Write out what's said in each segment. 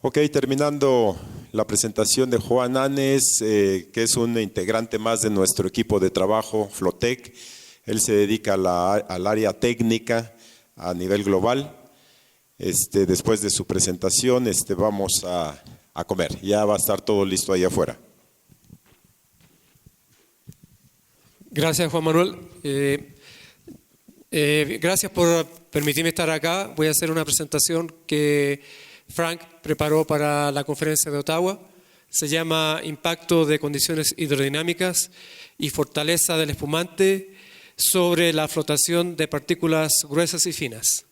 Ok, terminando la presentación de Juan Anes, que es un integrante más de nuestro equipo de trabajo, Flotec. Él se dedica al área técnica a nivel global. Después de su presentación, vamos a comer. Ya va a estar todo listo ahí afuera. Gracias, Juan Manuel. Gracias por permitirme estar acá. Voy a hacer una presentación que Frank preparó para la conferencia de Ottawa. Se llama Impacto de condiciones hidrodinámicas y fortaleza del espumante sobre la flotación de partículas gruesas y finas.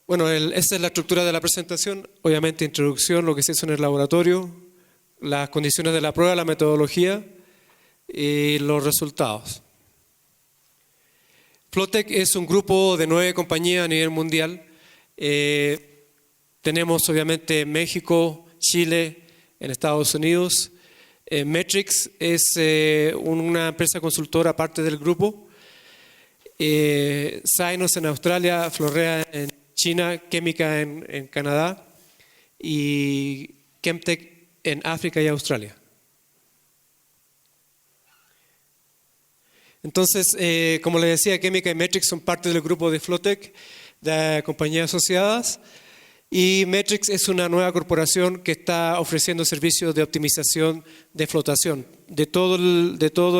Bueno, esta es la estructura de la presentación. Obviamente, introducción, lo que se hizo en el laboratorio, las condiciones de la prueba, la metodología y los resultados. Flotec es un grupo de 9 compañías a nivel mundial. Tenemos obviamente México, Chile, en Estados Unidos. Metrix es una empresa consultora parte del grupo. Synos en Australia, Florrea en China, Química en Canadá y Chemtech en África y Australia. Entonces, como les decía, Química y Metrix son parte del grupo de Flotec, de compañías asociadas, y Metrix es una nueva corporación que está ofreciendo servicios de optimización de flotación, de todo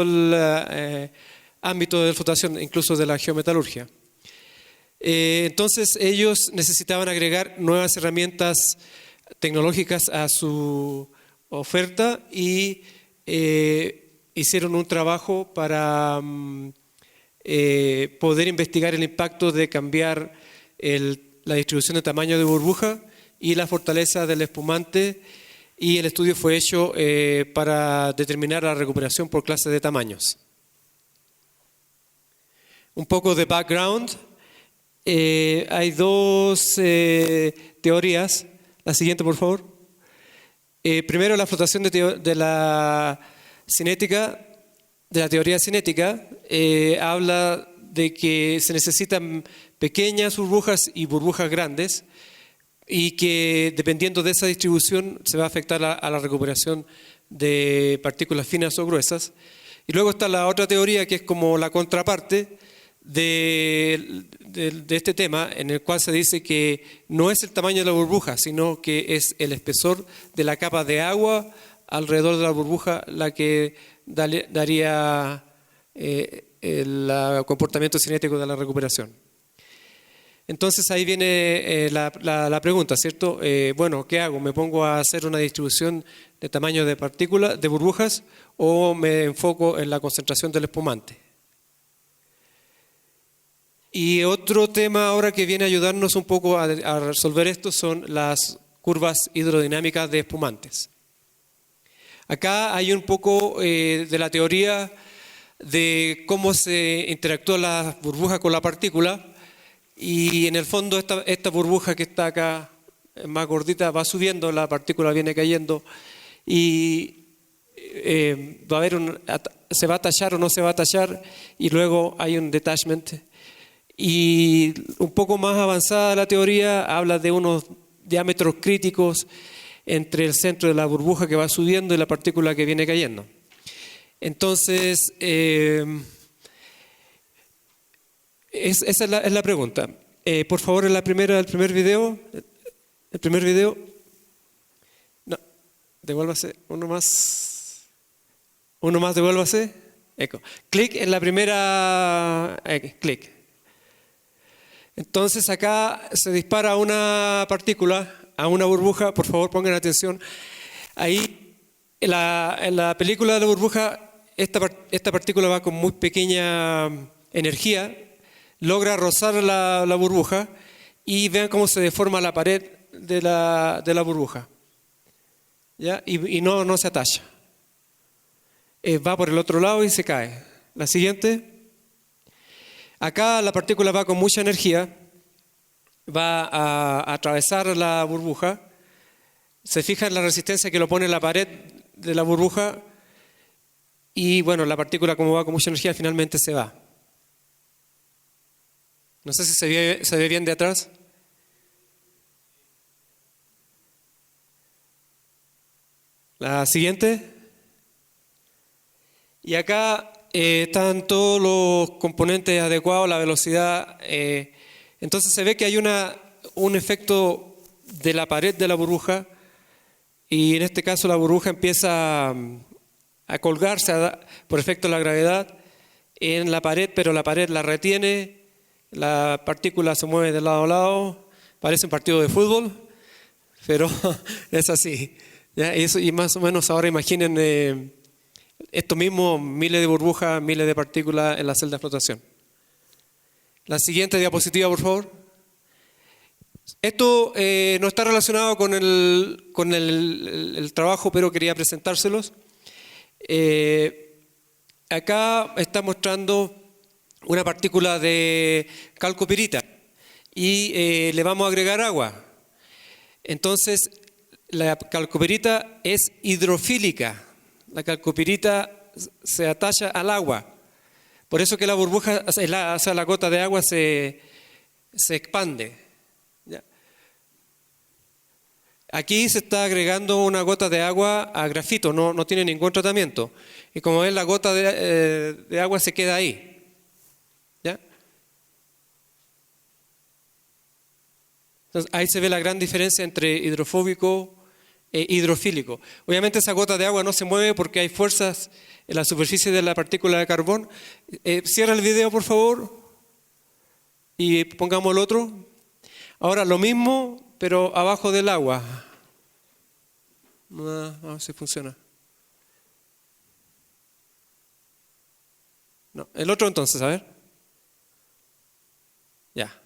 el ámbito de flotación, incluso de la geometalurgia. Entonces, ellos necesitaban agregar nuevas herramientas tecnológicas a su oferta y hicieron un trabajo para poder investigar el impacto de cambiar la distribución de tamaño de burbuja y la fortaleza del espumante, y el estudio fue hecho para determinar la recuperación por clase de tamaños. Un poco de background. Hay dos teorías. La siguiente, por favor. Primero, la flotación de la cinética, de la teoría cinética, habla de que se necesitan pequeñas burbujas y burbujas grandes, y que dependiendo de esa distribución se va a afectar a la recuperación de partículas finas o gruesas. Y luego está la otra teoría, que es como la contraparte de este tema, en el cual se dice que no es el tamaño de la burbuja, sino que es el espesor de la capa de agua alrededor de la burbuja la que daría el comportamiento cinético de la recuperación. Entonces ahí viene la pregunta, ¿cierto? Bueno, ¿qué hago? ¿Me pongo a hacer una distribución de tamaño de partículas, de burbujas, o me enfoco en la concentración del espumante? Y otro tema ahora que viene a ayudarnos un poco a resolver esto son las curvas hidrodinámicas de espumantes. Acá hay un poco de la teoría de cómo se interactúa la burbuja con la partícula, y en el fondo esta burbuja que está acá más gordita va subiendo, la partícula viene cayendo y va a haber se va a tallar o no se va a tallar, y luego hay un detachment. Y un poco más avanzada la teoría habla de unos diámetros críticos entre el centro de la burbuja que va subiendo y la partícula que viene cayendo. Entonces, esa es la pregunta. Por favor, el primer video. El primer video. No, devuélvase. Uno más, devuélvase. Eco. Clic en la primera. Clic. Entonces acá se dispara una partícula a una burbuja. Por favor, pongan atención. Ahí, en la película de la burbuja, esta partícula va con muy pequeña energía, logra rozar la burbuja, y vean cómo se deforma la pared de la burbuja. ¿Ya? Y no se atalla. Va por el otro lado y se cae. La siguiente. Acá la partícula va con mucha energía, va a atravesar la burbuja. Se fija en la resistencia que lo pone en la pared de la burbuja, y bueno, la partícula, como va con mucha energía, finalmente se va. No sé si se ve bien de atrás. La siguiente. Y acá están todos los componentes adecuados, la velocidad. Entonces se ve que hay un efecto de la pared de la burbuja, y en este caso la burbuja empieza a colgarse por efecto de la gravedad en la pared, pero la pared la retiene, la partícula se mueve de lado a lado, parece un partido de fútbol, pero es así. ¿Ya? Y más o menos ahora imaginen esto mismo, miles de burbujas, miles de partículas en la celda de flotación. La siguiente diapositiva, por favor. Esto no está relacionado con el trabajo, pero quería presentárselos. Acá está mostrando una partícula de calcopirita y le vamos a agregar agua. Entonces, la calcopirita es hidrofílica. La calcopirita se atacha al agua. Por eso que la burbuja, la gota de agua se expande. ¿Ya? Aquí se está agregando una gota de agua a grafito, no tiene ningún tratamiento. Y como ven, la gota de agua se queda ahí. ¿Ya? Entonces, ahí se ve la gran diferencia entre hidrofóbico e hidrofílico. Obviamente esa gota de agua no se mueve porque hay fuerzas en la superficie de la partícula de carbón. Cierra el video, por favor, y pongamos el otro. Ahora lo mismo, pero abajo del agua. A ver si funciona. No, el otro entonces, a ver. Ya.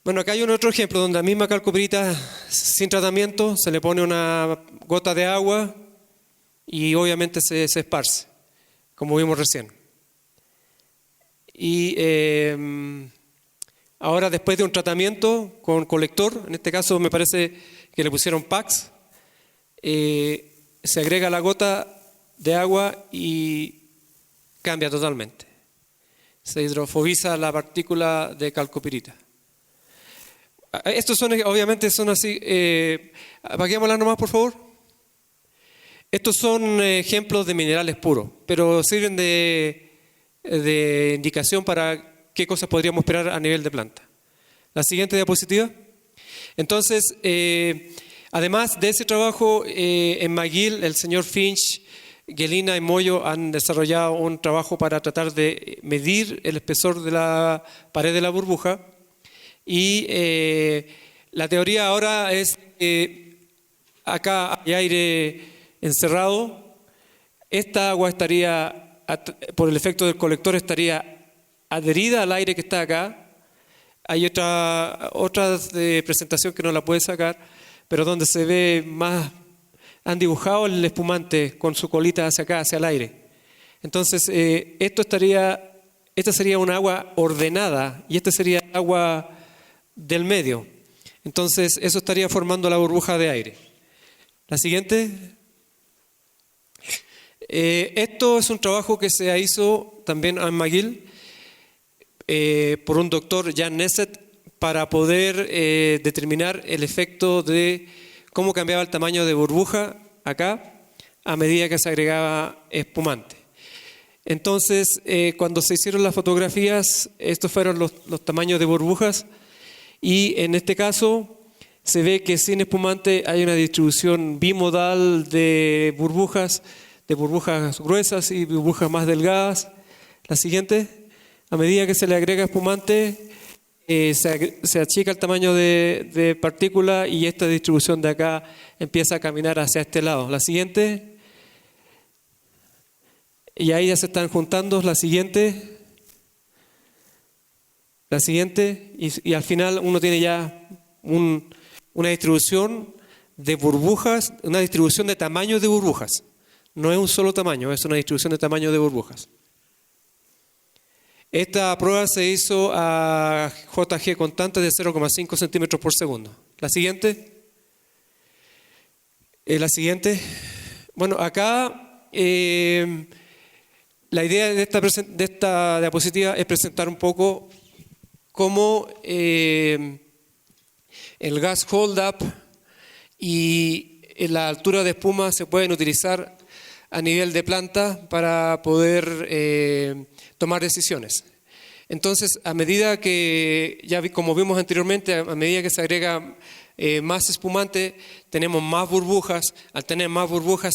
Bueno, acá hay un otro ejemplo donde la misma calcopirita sin tratamiento se le pone una gota de agua y obviamente se esparce, como vimos recién. Y ahora, después de un tratamiento con colector, en este caso me parece que le pusieron PAX, se agrega la gota de agua y cambia totalmente. Se hidrofobiza la partícula de calcopirita. Estos son, obviamente, son así. Apaguémosla nomás, por favor. Estos son ejemplos de minerales puros, pero sirven de indicación para qué cosas podríamos esperar a nivel de planta. La siguiente diapositiva. Entonces, además de ese trabajo, en McGill, el señor Finch, Gelina y Moyo han desarrollado un trabajo para tratar de medir el espesor de la pared de la burbuja. Y la teoría ahora es que acá hay aire encerrado. Esta agua estaría, por el efecto del colector, estaría adherida al aire que está acá. Hay otra de presentación que no la puede sacar, pero donde se ve más, han dibujado el espumante con su colita hacia acá, hacia el aire. Entonces, esta sería un agua ordenada y esta sería agua del medio. Entonces, eso estaría formando la burbuja de aire. La siguiente. Esto es un trabajo que se hizo también en McGill por un doctor, Jan Neset, para poder determinar el efecto de cómo cambiaba el tamaño de burbuja acá a medida que se agregaba espumante. Entonces, cuando se hicieron las fotografías, estos fueron los tamaños de burbujas. Y en este caso se ve que sin espumante hay una distribución bimodal de burbujas gruesas y burbujas más delgadas. La siguiente, a medida que se le agrega espumante, se achica el tamaño de partícula y esta distribución de acá empieza a caminar hacia este lado. La siguiente, y ahí ya se están juntando. La siguiente, y al final uno tiene ya una distribución de burbujas, una distribución de tamaños de burbujas. No es un solo tamaño, es una distribución de tamaño de burbujas. Esta prueba se hizo a JG constante de 0,5 centímetros por segundo. La siguiente. Bueno, acá la idea de esta diapositiva es presentar un poco cómo el gas hold-up y la altura de espuma se pueden utilizar a nivel de planta para poder tomar decisiones. Entonces, a medida que, como vimos anteriormente, a medida que se agrega más espumante, tenemos más burbujas. Al tener más burbujas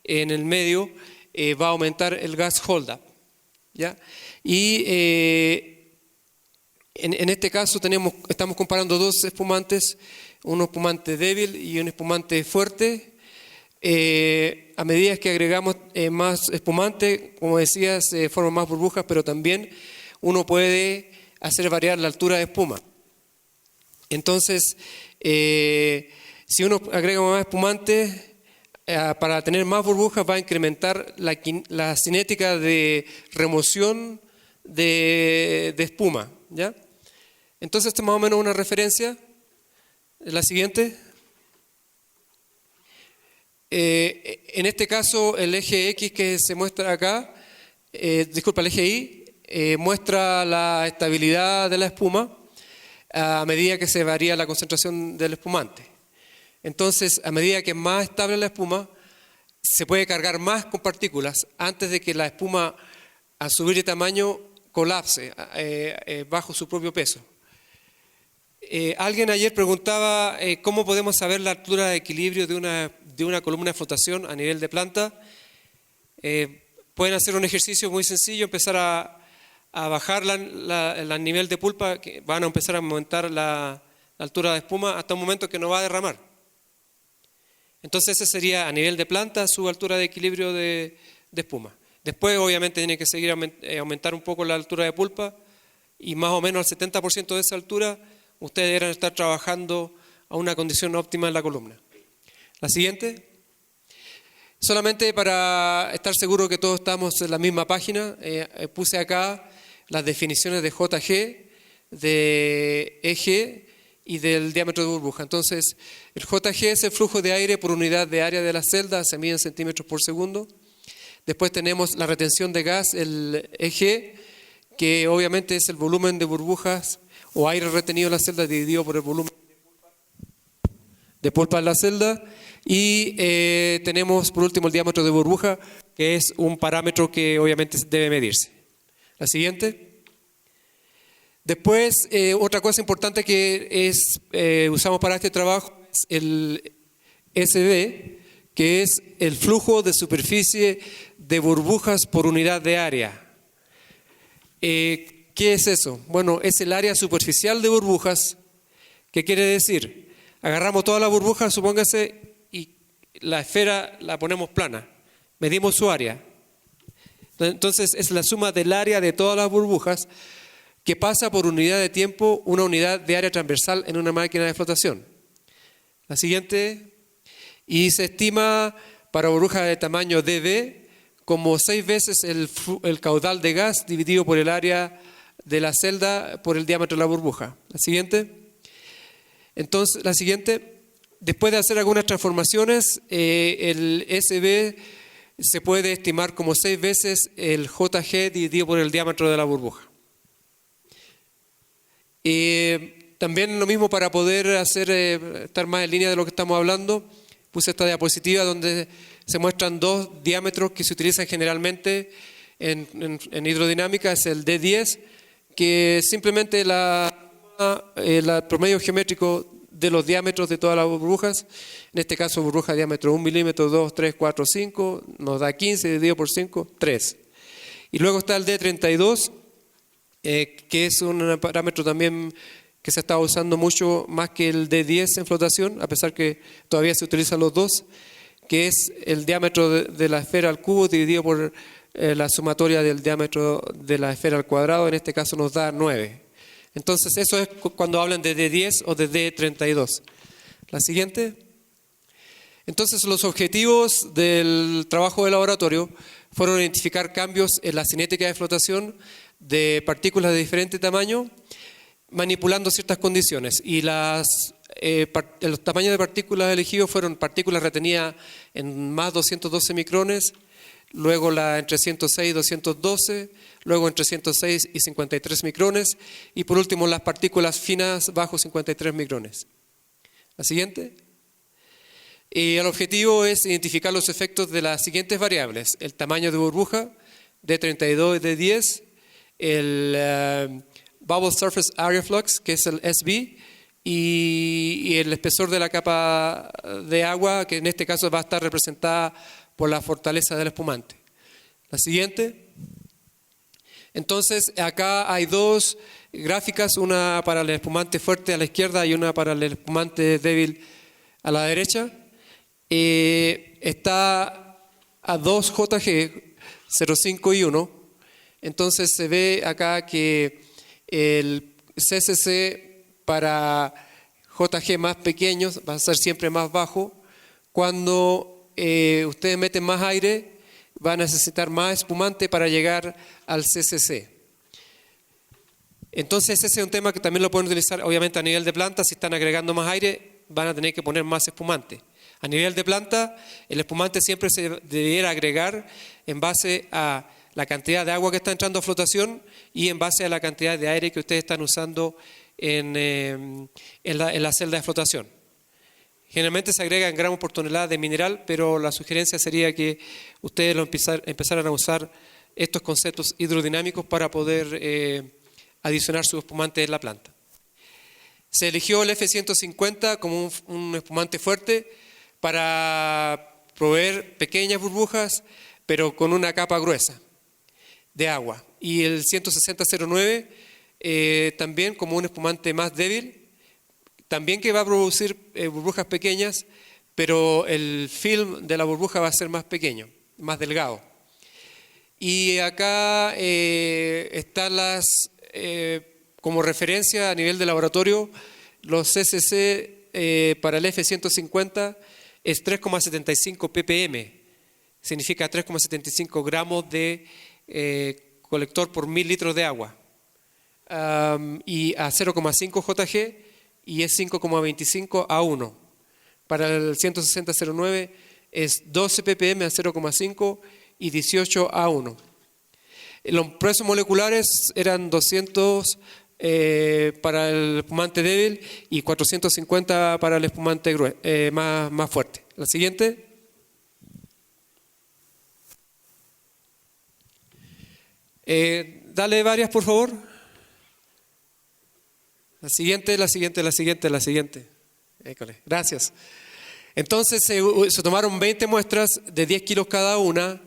en el medio, va a aumentar el gas hold-up, ¿ya? Y en este caso estamos comparando dos espumantes, un espumante débil y un espumante fuerte. A medida que agregamos más espumante, como decía, se forman más burbujas, pero también uno puede hacer variar la altura de espuma. Entonces, si uno agrega más espumante, para tener más burbujas va a incrementar la cinética de remoción de espuma, ¿ya? Entonces, esta es más o menos una referencia. La siguiente. En este caso, el eje X que se muestra acá, el eje Y, muestra la estabilidad de la espuma a medida que se varía la concentración del espumante. Entonces, a medida que es más estable la espuma, se puede cargar más con partículas antes de que la espuma, al subir de tamaño, colapse bajo su propio peso. Alguien ayer preguntaba cómo podemos saber la altura de equilibrio de una columna de flotación a nivel de planta. Pueden hacer un ejercicio muy sencillo, empezar a bajar el nivel de pulpa, que van a empezar a aumentar la altura de espuma hasta un momento que no va a derramar. Entonces ese sería a nivel de planta su altura de equilibrio de espuma. Después obviamente tiene que seguir aumentar un poco la altura de pulpa y más o menos al 70% de esa altura ustedes deberán estar trabajando a una condición óptima en la columna. La siguiente. Solamente para estar seguro que todos estamos en la misma página, puse acá las definiciones de JG, de EG y del diámetro de burbuja. Entonces, el JG es el flujo de aire por unidad de área de la celda, se mide en centímetros por segundo. Después tenemos la retención de gas, el EG, que obviamente es el volumen de burbujas o aire retenido en la celda dividido por el volumen de pulpa en la celda. Y tenemos por último el diámetro de burbuja, que es un parámetro que obviamente debe medirse. La siguiente. Después, otra cosa importante que usamos para este trabajo es el SB, que es el flujo de superficie de burbujas por unidad de área. ¿Qué es eso? Bueno, es el área superficial de burbujas. ¿Qué quiere decir? Agarramos toda la burbuja, supóngase, y la esfera la ponemos plana. Medimos su área. Entonces, es la suma del área de todas las burbujas que pasa por unidad de tiempo, una unidad de área transversal en una máquina de flotación. La siguiente. Y se estima para burbujas de tamaño dB como 6 veces el caudal de gas dividido por el área de la celda por el diámetro de la burbuja. La siguiente. Entonces, la siguiente. Después de hacer algunas transformaciones, el SB se puede estimar como 6 veces el JG dividido por el diámetro de la burbuja. También lo mismo para poder estar más en línea de lo que estamos hablando. Puse esta diapositiva donde se muestran dos diámetros que se utilizan generalmente en hidrodinámica. Es el D10, que simplemente el promedio geométrico de los diámetros de todas las burbujas. En este caso, burbuja de diámetro 1 milímetro, 2, 3, 4, 5, nos da 15 dividido por 5, 3. Y luego está el D32, que es un parámetro también que se está usando mucho más que el D10 en flotación, a pesar que todavía se utilizan los dos, que es el diámetro de la esfera al cubo dividido por la sumatoria del diámetro de la esfera al cuadrado. En este caso nos da 9. Entonces eso es cuando hablan de D10 o de D32. La siguiente. Entonces los objetivos del trabajo de laboratorio fueron identificar cambios en la cinética de flotación de partículas de diferente tamaño, manipulando ciertas condiciones. Y los tamaños de partículas elegidos fueron partículas retenidas en más 212 micrones, luego la entre 106 y 212, luego entre 106 y 53 micrones, y por último las partículas finas bajo 53 micrones. La siguiente. Y el objetivo es identificar los efectos de las siguientes variables: el tamaño de burbuja, de 32 y de 10, el Bubble Surface Area Flux, que es el SB, y el espesor de la capa de agua, que en este caso va a estar representada por la fortaleza del espumante. La siguiente. Entonces, acá hay dos gráficas, una para el espumante fuerte a la izquierda y una para el espumante débil a la derecha. Está a 2 JG, 0,5 y 1. Entonces se ve acá que el CCC para JG más pequeños va a ser siempre más bajo. Cuando ustedes meten más aire, va a necesitar más espumante para llegar al CCC. Entonces ese es un tema que también lo pueden utilizar obviamente a nivel de planta. Si están agregando más aire, van a tener que poner más espumante. A nivel de planta, el espumante siempre se debiera agregar en base a la cantidad de agua que está entrando a flotación y en base a la cantidad de aire que ustedes están usando en la celda de flotación. Generalmente se agrega en gramos por tonelada de mineral, pero la sugerencia sería que ustedes empezaran a usar estos conceptos hidrodinámicos para poder adicionar su espumante en la planta. Se eligió el F150 como un espumante fuerte para proveer pequeñas burbujas, pero con una capa gruesa de agua. Y el 160-09 también como un espumante más débil, también que va a producir burbujas pequeñas, pero el film de la burbuja va a ser más pequeño, más delgado. Y acá están como referencia a nivel de laboratorio, los CCC para el F150 es 3,75 ppm, significa 3,75 gramos de colector por 1000 litros de agua, y a 0,5 JG y es 5,25 a 1. Para el 160-09 es 12 ppm a 0,5 y 18 a 1. Los pesos moleculares eran 200 para el espumante débil y 450 para el espumante más fuerte. La siguiente. Dale varias, por favor. La siguiente. École. Gracias. Entonces se tomaron 20 muestras de 10 kilos cada una.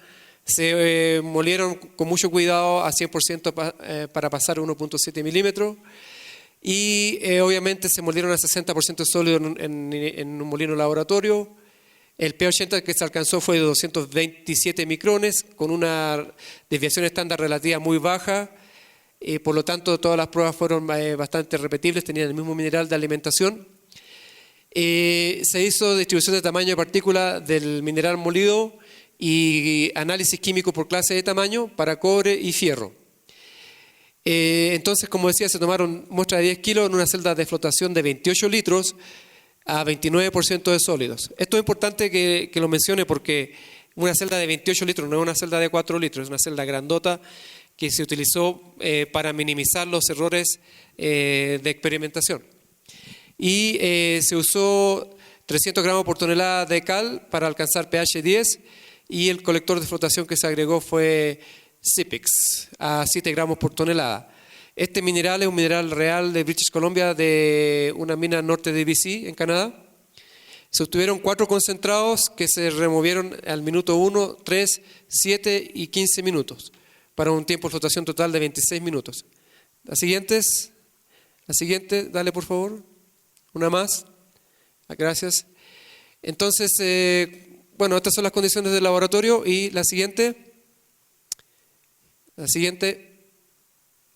Se molieron con mucho cuidado a 100% para pasar 1.7 milímetros y obviamente se molieron a 60% sólido en un molino laboratorio. El P80 que se alcanzó fue de 227 micrones con una desviación estándar relativa muy baja. Por lo tanto, todas las pruebas fueron bastante repetibles, tenían el mismo mineral de alimentación. Se hizo distribución de tamaño de partícula del mineral molido y análisis químico por clase de tamaño para cobre y fierro. Entonces, como decía, se tomaron muestras de 10 kilos en una celda de flotación de 28 litros a 29% de sólidos. Esto es importante que lo mencione porque una celda de 28 litros no es una celda de 4 litros, es una celda grandota que se utilizó para minimizar los errores de experimentación. Y se usó 300 gramos por tonelada de cal para alcanzar pH 10 y el colector de flotación que se agregó fue Sipix a 7 gramos por tonelada. Este mineral es un mineral real de British Columbia, de una mina norte de BC en Canadá. Se obtuvieron 4 concentrados que se removieron al minuto 1, 3, 7 y 15 minutos para un tiempo de flotación total de 26 minutos. La siguiente, dale por favor. Una más. Gracias. Entonces, bueno, estas son las condiciones del laboratorio y la siguiente.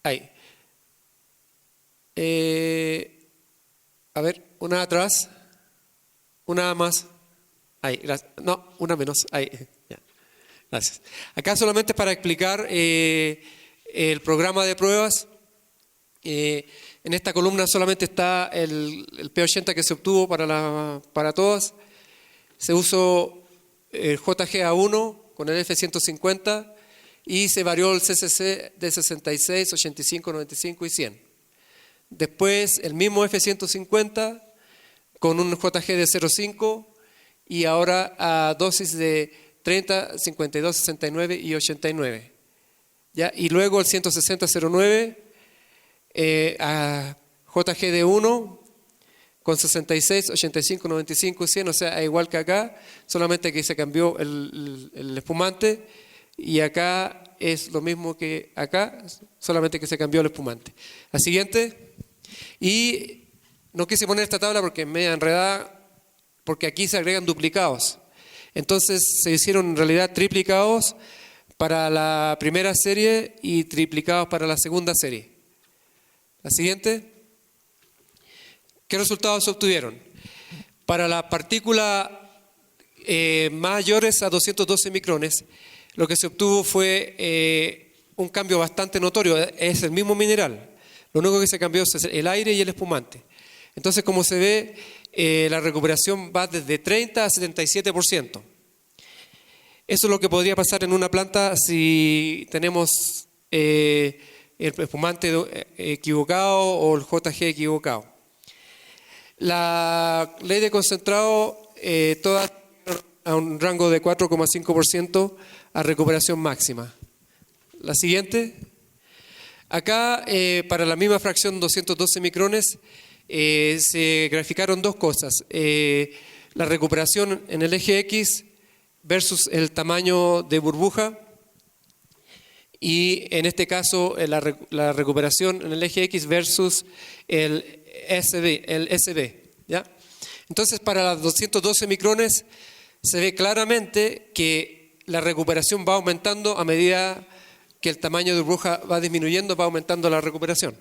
Ahí. A ver, una atrás, una más. Ahí, gracias. No, una menos. Ahí. Ya. Gracias. Acá solamente para explicar el programa de pruebas. En esta columna solamente está el P80 que se obtuvo para todas. Se usó el JGA1 con el F150 y se varió el CCC de 66, 85, 95 y 100. Después el mismo F150 con un JG de 0,5 y ahora a dosis de 30, 52, 69 y 89. ¿Ya? Y luego el 160-09 a JGD1 con 66, 85, 95 y 100, o sea, igual que acá, solamente que se cambió el espumante, y acá es lo mismo que acá, solamente que se cambió el espumante. La siguiente, y no quise poner esta tabla porque me enredada, porque aquí se agregan duplicados. Entonces se hicieron en realidad triplicados para la primera serie y triplicados para la segunda serie. La siguiente. ¿Qué resultados se obtuvieron? Para las partículas mayores a 212 micrones, lo que se obtuvo fue un cambio bastante notorio. Es el mismo mineral. Lo único que se cambió es el aire y el espumante. Entonces, como se ve, la recuperación va desde 30 a 77%. Eso es lo que podría pasar en una planta si tenemos el espumante equivocado o el JG equivocado. La ley de concentrado, todas a un rango de 4,5% a recuperación máxima. La siguiente. Acá, para la misma fracción 212 micrones, se graficaron dos cosas. La recuperación en el eje X versus el tamaño de burbuja, y en este caso la recuperación en el eje X versus el SB, ¿ya? Entonces, para las 212 micrones se ve claramente que la recuperación va aumentando a medida que el tamaño de burbuja va disminuyendo, va aumentando la recuperación.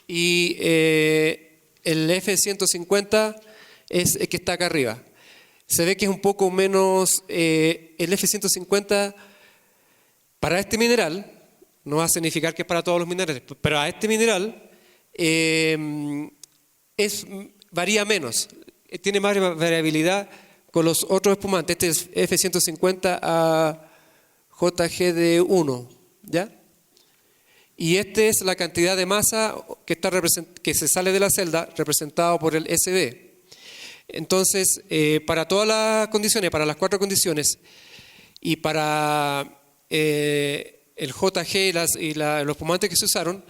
Y el F150 es el que está acá arriba. Se ve que es un poco menos, el F150 para este mineral, no va a significar que es para todos los minerales, pero a este mineral varía menos, tiene más variabilidad con los otros espumantes. Este es F150 a JGD1, ¿ya? Y esta es la cantidad de masa que se sale de la celda, representado por el SB. Entonces, para todas las condiciones, para las 4 condiciones, y para el JG y los espumantes que se usaron,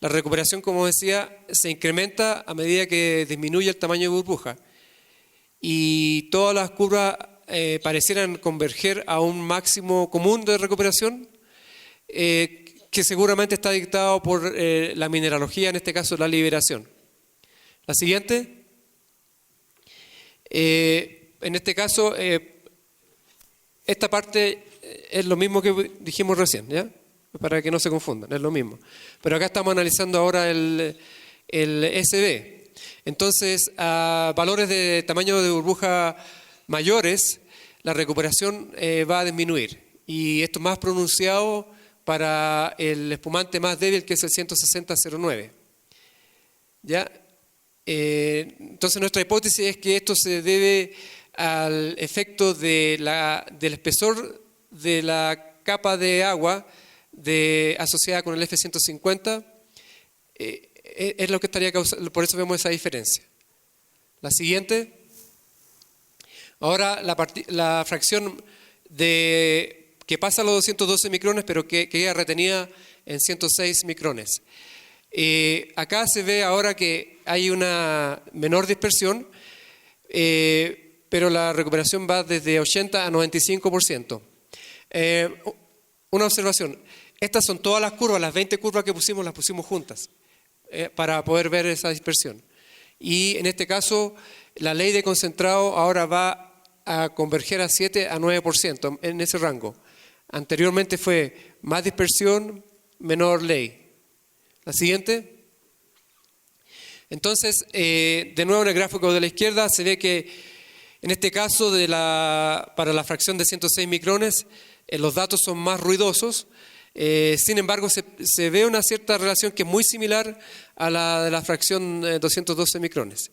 la recuperación, como decía, se incrementa a medida que disminuye el tamaño de burbuja. Y todas las curvas parecieran converger a un máximo común de recuperación, que seguramente está dictado por la mineralogía, en este caso la liberación. La siguiente. En este caso, esta parte es lo mismo que dijimos recién, ¿ya? Para que no se confundan, es lo mismo. Pero acá estamos analizando ahora el SB. Entonces, a valores de tamaño de burbuja mayores, la recuperación va a disminuir. Y esto es más pronunciado para el espumante más débil, que es el 160-09. ¿Ya? Entonces, nuestra hipótesis es que esto se debe al efecto del espesor de la capa de agua asociada con el F150, es lo que estaría causando, por eso vemos esa diferencia. La siguiente. Ahora la fracción que pasa a los 212 micrones, pero que queda retenida en 106 micrones. Acá se ve ahora que hay una menor dispersión, pero la recuperación va desde 80 a 95%. Una observación. Estas son todas las curvas, las 20 curvas que pusimos, las pusimos juntas para poder ver esa dispersión. Y en este caso, la ley de concentrado ahora va a converger a 7 a 9% en ese rango. Anteriormente fue más dispersión, menor ley. La siguiente. Entonces, de nuevo en el gráfico de la izquierda se ve que en este caso para la fracción de 106 micrones, los datos son más ruidosos. Sin embargo, se ve una cierta relación que es muy similar a la de la fracción 212 micrones.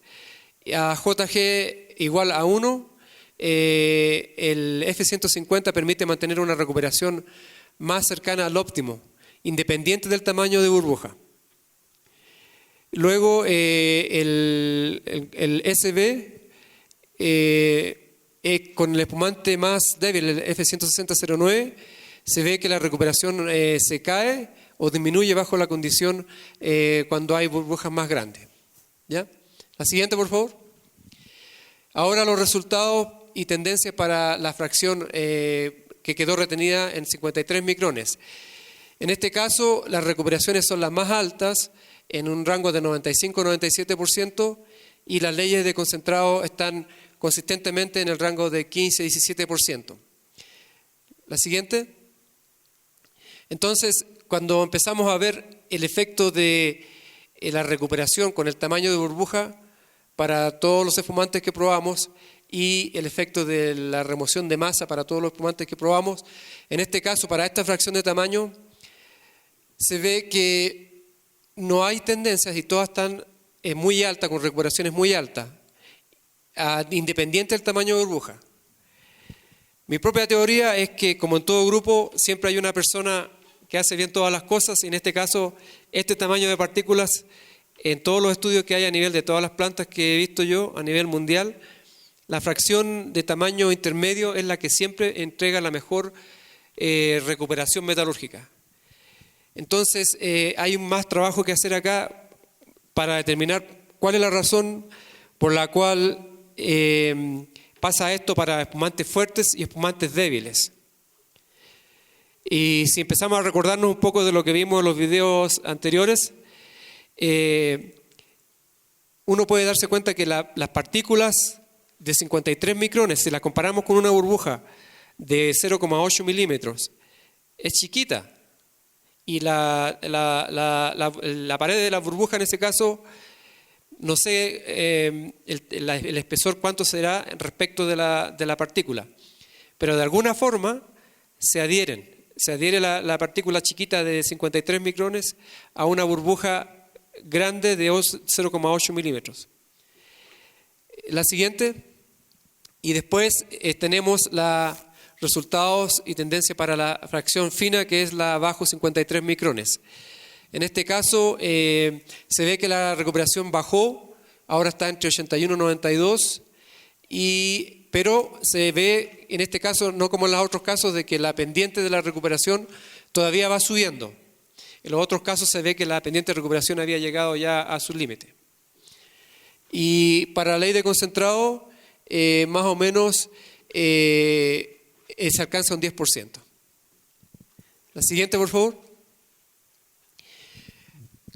A JG igual a 1, el F150 permite mantener una recuperación más cercana al óptimo, independiente del tamaño de burbuja. Luego, el SB con el espumante más débil, el F160-09, se ve que la recuperación se cae o disminuye bajo la condición cuando hay burbujas más grandes. ¿Ya? La siguiente, por favor. Ahora los resultados y tendencias para la fracción que quedó retenida en 53 micrones. En este caso, las recuperaciones son las más altas, en un rango de 95-97%, y las leyes de concentrado están consistentemente en el rango de 15-17%. La siguiente. Entonces, cuando empezamos a ver el efecto de la recuperación con el tamaño de burbuja para todos los espumantes que probamos y el efecto de la remoción de masa para todos los espumantes que probamos, en este caso, para esta fracción de tamaño, se ve que no hay tendencias y todas están muy altas, con recuperaciones muy altas, independiente del tamaño de burbuja. Mi propia teoría es que, como en todo grupo, siempre hay una persona que hace bien todas las cosas, y en este caso, este tamaño de partículas, en todos los estudios que hay a nivel de todas las plantas que he visto yo a nivel mundial, la fracción de tamaño intermedio es la que siempre entrega la mejor recuperación metalúrgica. Entonces, hay más trabajo que hacer acá para determinar cuál es la razón por la cual pasa esto para espumantes fuertes y espumantes débiles. Y si empezamos a recordarnos un poco de lo que vimos en los videos anteriores, uno puede darse cuenta que las partículas de 53 micrones, si las comparamos con una burbuja de 0,8 milímetros, es chiquita. Y la pared de la burbuja en ese caso, no sé el espesor cuánto será respecto de la partícula, pero de alguna forma se adhiere la partícula chiquita de 53 micrones a una burbuja grande de 0,8 milímetros. La siguiente, y después tenemos los resultados y tendencia para la fracción fina, que es la bajo 53 micrones. En este caso se ve que la recuperación bajó, ahora está entre 81 y 92, pero se ve en este caso, no como en los otros casos, de que la pendiente de la recuperación todavía va subiendo. En los otros casos se ve que la pendiente de recuperación había llegado ya a su límite. Y para la ley de concentrado, más o menos se alcanza un 10%. La siguiente, por favor.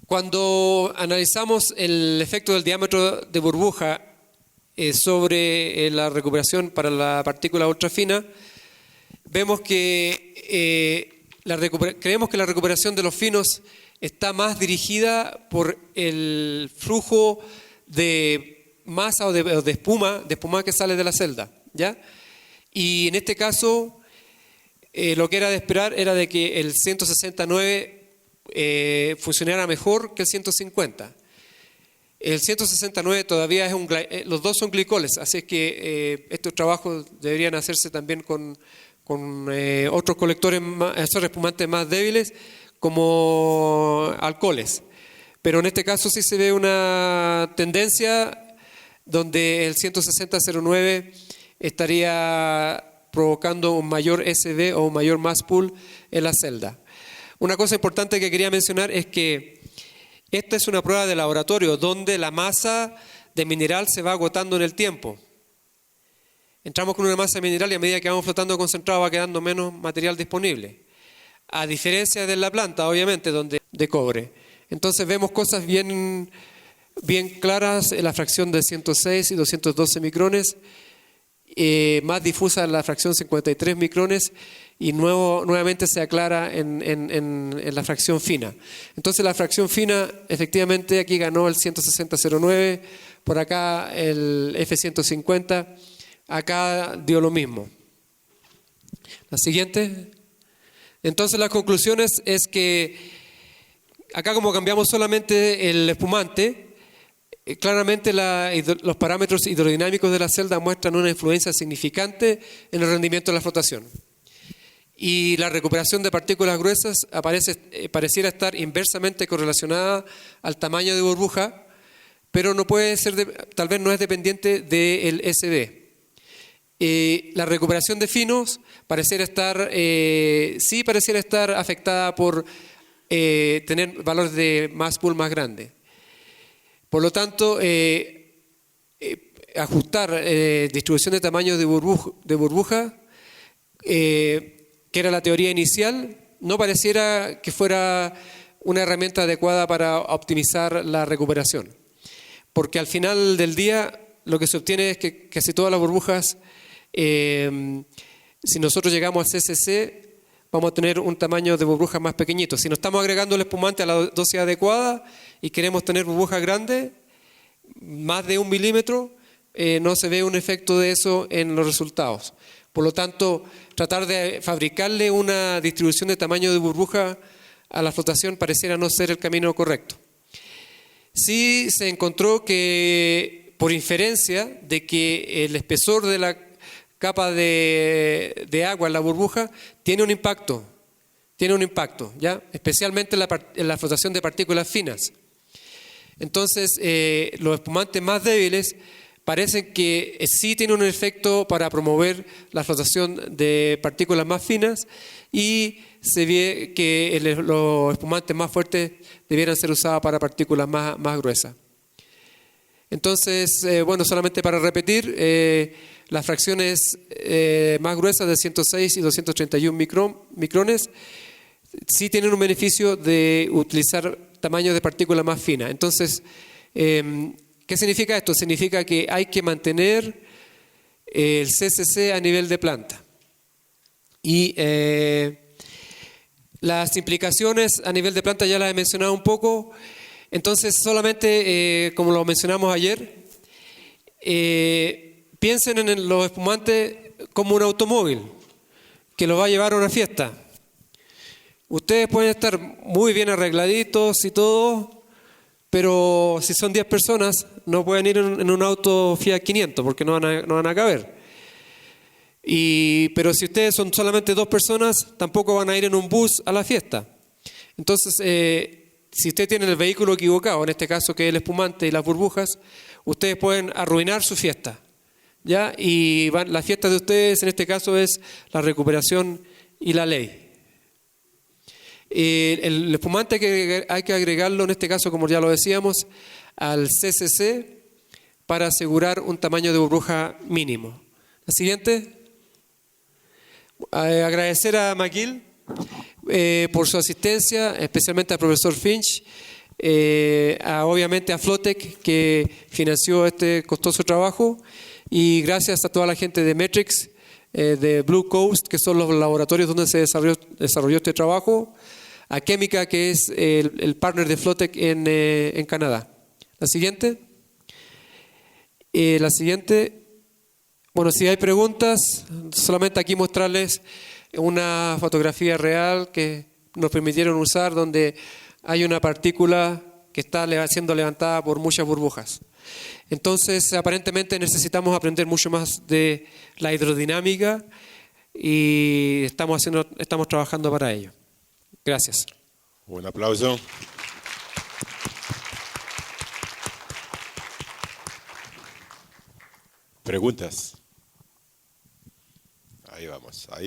Cuando analizamos el efecto del diámetro de burbuja sobre la recuperación para la partícula ultrafina, vemos que creemos que la recuperación de los finos está más dirigida por el flujo de masa o de espuma que sale de la celda, ¿ya? Y en este caso, lo que era de esperar era de que el 169 funcionara mejor que el 150. El 169 todavía es los dos son glicoles, así es que estos trabajos deberían hacerse también con otros colectores, esos espumantes más débiles, como alcoholes. Pero en este caso sí se ve una tendencia donde el 160-09 estaría provocando un mayor SB o un mayor mass pull en la celda. Una cosa importante que quería mencionar es que esta es una prueba de laboratorio donde la masa de mineral se va agotando en el tiempo. Entramos con una masa mineral y a medida que vamos flotando concentrado va quedando menos material disponible. A diferencia de la planta, obviamente, donde de cobre. Entonces vemos cosas bien claras en la fracción de 106 y 212 micrones, más difusa en la fracción 53 micrones y nuevamente se aclara en la fracción fina. Entonces la fracción fina, efectivamente, aquí ganó el 160-09, por acá el F150, acá dio lo mismo. La siguiente. Entonces las conclusiones es que acá, como cambiamos solamente el espumante, claramente los parámetros hidrodinámicos de la celda muestran una influencia significante en el rendimiento de la flotación. Y la recuperación de partículas gruesas pareciera estar inversamente correlacionada al tamaño de burbuja, pero no puede ser, tal vez no es dependiente del SD. La recuperación de finos pareciera estar afectada por tener valores de mass pool más grandes. Por lo tanto, ajustar distribución de tamaño de burbuja, que era la teoría inicial, no pareciera que fuera una herramienta adecuada para optimizar la recuperación. Porque al final del día lo que se obtiene es que casi todas las burbujas, si nosotros llegamos al CCC, vamos a tener un tamaño de burbuja más pequeñito. Si no estamos agregando el espumante a la dosis adecuada y queremos tener burbujas grandes, más de 1 milímetro, no se ve un efecto de eso en los resultados. Por lo tanto, tratar de fabricarle una distribución de tamaño de burbuja a la flotación pareciera no ser el camino correcto. Sí se encontró que, por inferencia de que el espesor de la capa de agua en la burbuja tiene un impacto, ¿ya? Especialmente en la flotación de partículas finas. Entonces, los espumantes más débiles parecen que sí tienen un efecto para promover la flotación de partículas más finas, y se ve que los espumantes más fuertes debieran ser usados para partículas más gruesas. Entonces, solamente para repetir, las fracciones más gruesas de 106 y 231 micrones sí tienen un beneficio de utilizar tamaños de partículas más finas. Entonces, ¿qué significa esto? Significa que hay que mantener el CCC a nivel de planta. Y las implicaciones a nivel de planta ya las he mencionado un poco. Entonces, solamente, como lo mencionamos ayer, piensen en los espumantes como un automóvil que lo va a llevar a una fiesta. Ustedes pueden estar muy bien arregladitos y todo, pero si son 10 personas, no pueden ir en un auto Fiat 500 porque no van a caber. Pero si ustedes son solamente 2 personas, tampoco van a ir en un bus a la fiesta. Entonces, si ustedes tienen el vehículo equivocado, en este caso que es el espumante y las burbujas, ustedes pueden arruinar su fiesta, ¿ya? Y la fiesta de ustedes en este caso es la recuperación y la ley. El espumante hay que agregarlo, en este caso, como ya lo decíamos, al CCC para asegurar un tamaño de burbuja mínimo. La siguiente. Agradecer a McGill por su asistencia, especialmente al profesor Finch, obviamente a Flotec, que financió este costoso trabajo, y gracias a toda la gente de Metrix, de Blue Coast, que son los laboratorios donde se desarrolló este trabajo, a Chemica, que es el partner de Flotec en Canadá. La siguiente. Bueno, si hay preguntas, solamente aquí mostrarles una fotografía real que nos permitieron usar, donde hay una partícula que está siendo levantada por muchas burbujas. Entonces, aparentemente necesitamos aprender mucho más de la hidrodinámica y estamos trabajando para ello. Gracias. Un aplauso. ¿Preguntas? Ahí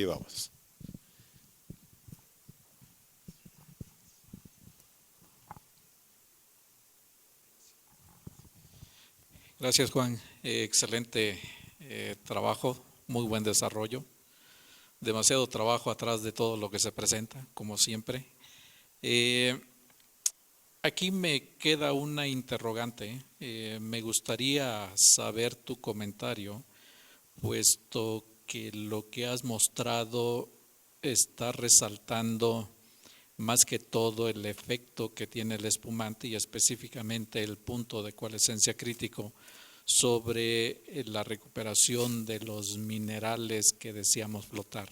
vamos. Gracias, Juan. Excelente trabajo, muy buen desarrollo. Demasiado trabajo atrás de todo lo que se presenta, como siempre. Aquí me queda una interrogante. Me gustaría saber tu comentario, puesto que lo que has mostrado está resaltando más que todo el efecto que tiene el espumante y específicamente el punto de coalescencia crítico sobre la recuperación de los minerales que deseamos flotar.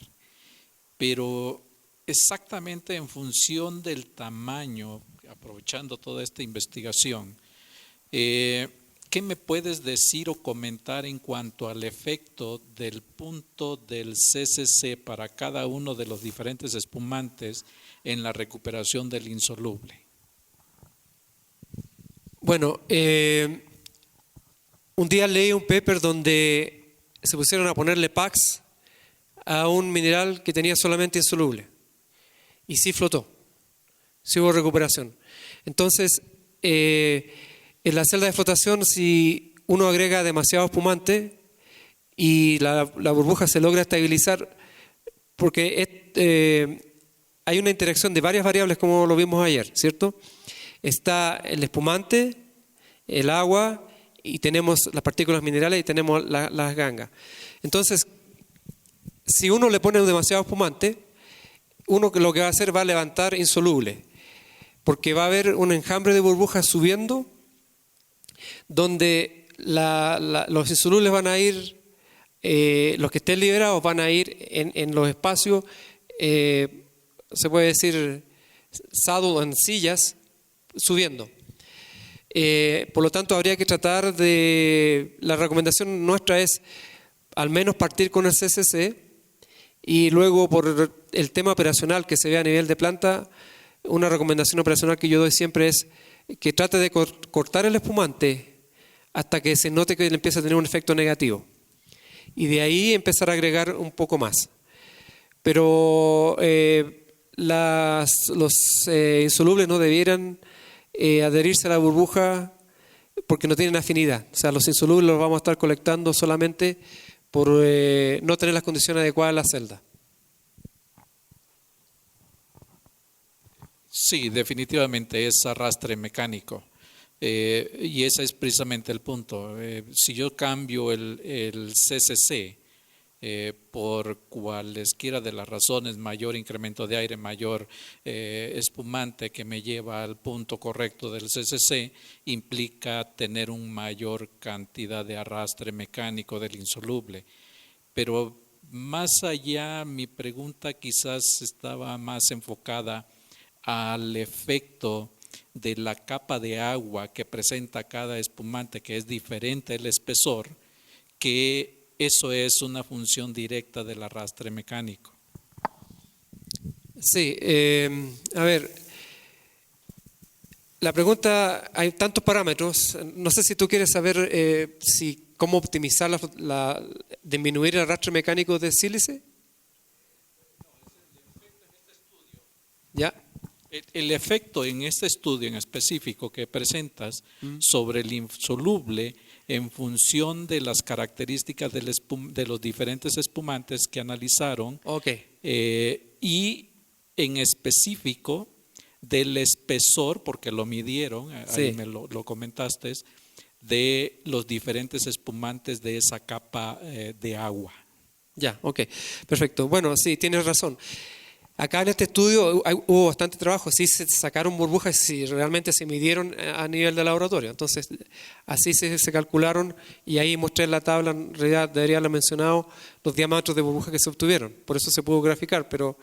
Pero exactamente en función del tamaño, aprovechando toda esta investigación, ¿qué me puedes decir o comentar en cuanto al efecto del punto del CCC para cada uno de los diferentes espumantes en la recuperación del insoluble? Bueno, un día leí un paper donde se pusieron a ponerle packs a un mineral que tenía solamente insoluble. Y sí flotó, sí hubo recuperación. Entonces, en la celda de flotación, si uno agrega demasiado espumante y la burbuja se logra estabilizar, porque hay una interacción de varias variables como lo vimos ayer, ¿cierto? Está el espumante, el agua y tenemos las partículas minerales y tenemos las gangas. Entonces, si uno le pone demasiado espumante, uno lo que va a hacer va a levantar insoluble, porque va a haber un enjambre de burbujas subiendo, donde los insolubles van a ir, los que estén liberados van a ir en los espacios, se puede decir, saddle en sillas, subiendo. Por lo tanto, habría que tratar la recomendación nuestra es al menos partir con el CCC y luego por el tema operacional que se ve a nivel de planta, una recomendación operacional que yo doy siempre es que trate de cortar el espumante hasta que se note que él empieza a tener un efecto negativo y de ahí empezar a agregar un poco más. Pero los insolubles no debieran adherirse a la burbuja porque no tienen afinidad. O sea, los insolubles los vamos a estar colectando solamente por no tener las condiciones adecuadas en la celda. Sí, definitivamente es arrastre mecánico. Y ese es precisamente el punto. Si yo cambio el CCC por cualesquiera de las razones, mayor incremento de aire, mayor espumante que me lleva al punto correcto del CCC, implica tener una mayor cantidad de arrastre mecánico del insoluble. Pero más allá, mi pregunta quizás estaba más enfocada al efecto de la capa de agua que presenta cada espumante, que es diferente el espesor, que eso es una función directa del arrastre mecánico. Sí, a ver, la pregunta, hay tantos parámetros, no sé si tú quieres saber cómo optimizar disminuir el arrastre mecánico de sílice. ¿Ya? El efecto en este estudio en específico que presentas sobre el insoluble en función de las características de los diferentes espumantes que analizaron, y en específico del espesor, porque lo midieron, sí, ahí me lo comentaste, de los diferentes espumantes de esa capa de agua. Ya, ok, perfecto. Bueno, sí, tienes razón. Acá en este estudio hubo bastante trabajo, sí se sacaron burbujas y realmente se midieron a nivel de laboratorio. Entonces, así se calcularon y ahí mostré en la tabla, en realidad debería haberlo mencionado, los diámetros de burbujas que se obtuvieron. Por eso se pudo graficar, pero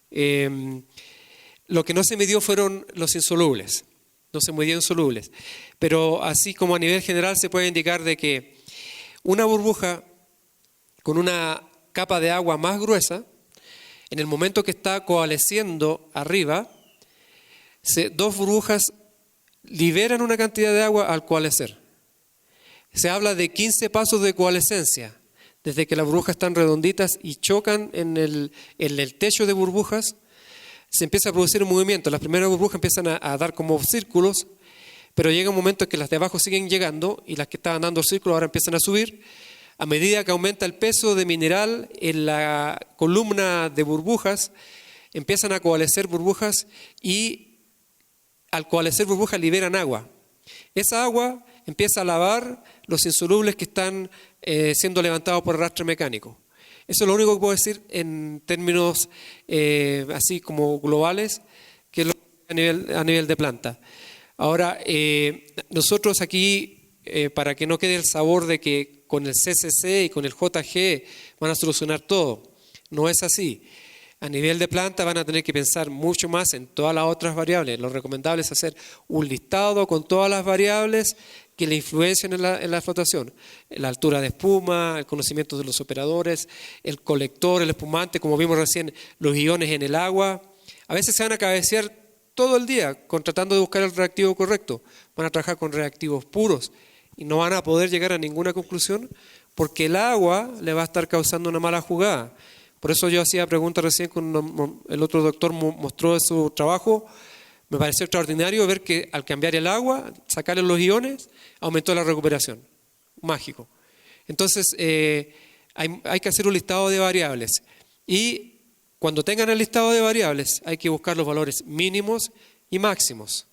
lo que no se midió fueron los insolubles. No se midieron insolubles. Pero así como a nivel general se puede indicar de que una burbuja con una capa de agua más gruesa, en el momento que está coalesciendo arriba, dos burbujas liberan una cantidad de agua al coalescer. Se habla de 15 pasos de coalescencia, desde que las burbujas están redonditas y chocan en el techo de burbujas, se empieza a producir un movimiento. Las primeras burbujas empiezan a dar como círculos, pero llega un momento en que las de abajo siguen llegando y las que estaban dando círculos ahora empiezan a subir. A medida que aumenta el peso de mineral en la columna de burbujas, empiezan a coalescer burbujas y al coalescer burbujas liberan agua. Esa agua empieza a lavar los insolubles que están siendo levantados por arrastre mecánico. Eso es lo único que puedo decir en términos así como globales, que es lo a nivel de planta. Ahora, nosotros aquí, para que no quede el sabor de que con el CCC y con el JG van a solucionar todo. No es así. A nivel de planta van a tener que pensar mucho más en todas las otras variables. Lo recomendable es hacer un listado con todas las variables que le influencian en la flotación. La altura de espuma, el conocimiento de los operadores, el colector, el espumante, como vimos recién, los iones en el agua. A veces se van a cabecear todo el día tratando de buscar el reactivo correcto. Van a trabajar con reactivos puros y no van a poder llegar a ninguna conclusión porque el agua le va a estar causando una mala jugada. Por eso yo hacía preguntas recién cuando el otro doctor mostró su trabajo. Me pareció extraordinario ver que al cambiar el agua, sacarle los iones, aumentó la recuperación. Mágico. Entonces, hay que hacer un listado de variables. Y cuando tengan el listado de variables, hay que buscar los valores mínimos y máximos.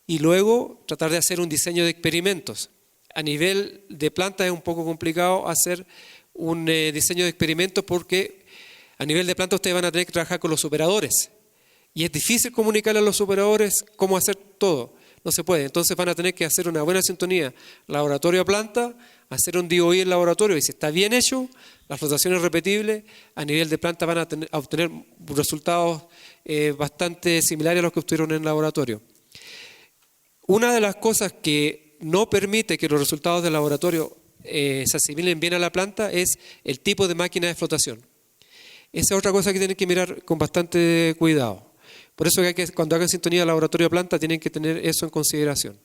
Y luego tratar de hacer un diseño de experimentos. A nivel de planta es un poco complicado hacer un diseño de experimentos porque a nivel de planta ustedes van a tener que trabajar con los operadores. Y es difícil comunicarle a los operadores cómo hacer todo. No se puede. Entonces van a tener que hacer una buena sintonía laboratorio a planta, hacer un DOI en laboratorio y si está bien hecho, las flotaciones repetibles a nivel de planta van a obtener resultados bastante similares a los que obtuvieron en laboratorio. Una de las cosas que no permite que los resultados del laboratorio se asimilen bien a la planta es el tipo de máquina de flotación. Esa es otra cosa que tienen que mirar con bastante cuidado. Por eso cuando hagan sintonía laboratorio-planta tienen que tener eso en consideración.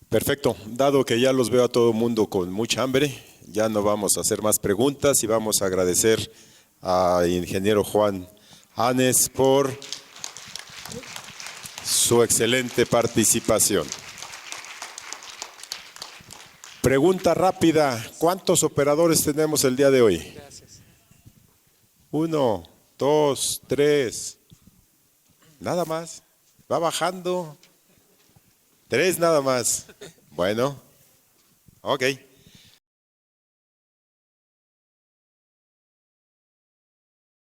Perfecto. Dado que ya los veo a todo el mundo con mucha hambre, ya no vamos a hacer más preguntas y vamos a agradecer al ingeniero Juan Anes por su excelente participación. Pregunta rápida. ¿Cuántos operadores tenemos el día de hoy? Gracias. 1, 2, 3. Nada más. Va bajando. 3 nada más. Bueno. Ok.